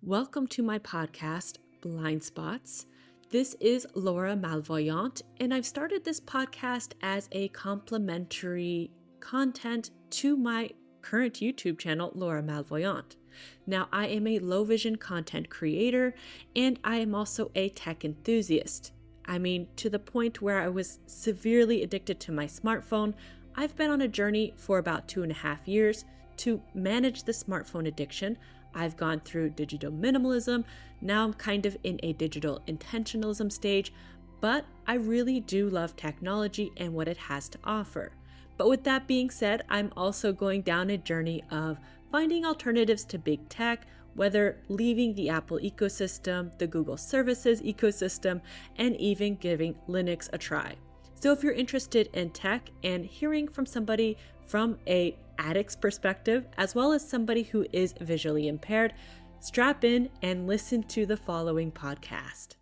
Welcome to my podcast, Blind Spots. This is Laura Malvoyante, and I've started this podcast as a complementary content to my current YouTube channel, Laura Malvoyante. Now, I am a low vision content creator, and I am also a tech enthusiast. I mean, to the point where I was severely addicted to my smartphone. I've been on a journey for about 2.5 years to manage the smartphone addiction. I've gone through digital minimalism. Now I'm kind of in a digital intentionalism stage, but I really do love technology and what it has to offer. But with that being said, I'm also going down a journey of finding alternatives to big tech, whether leaving the Apple ecosystem, the Google services ecosystem, and even giving Linux a try. So if you're interested in tech and hearing from somebody from a addict's perspective, as well as somebody who is visually impaired, strap in and listen to the following podcast.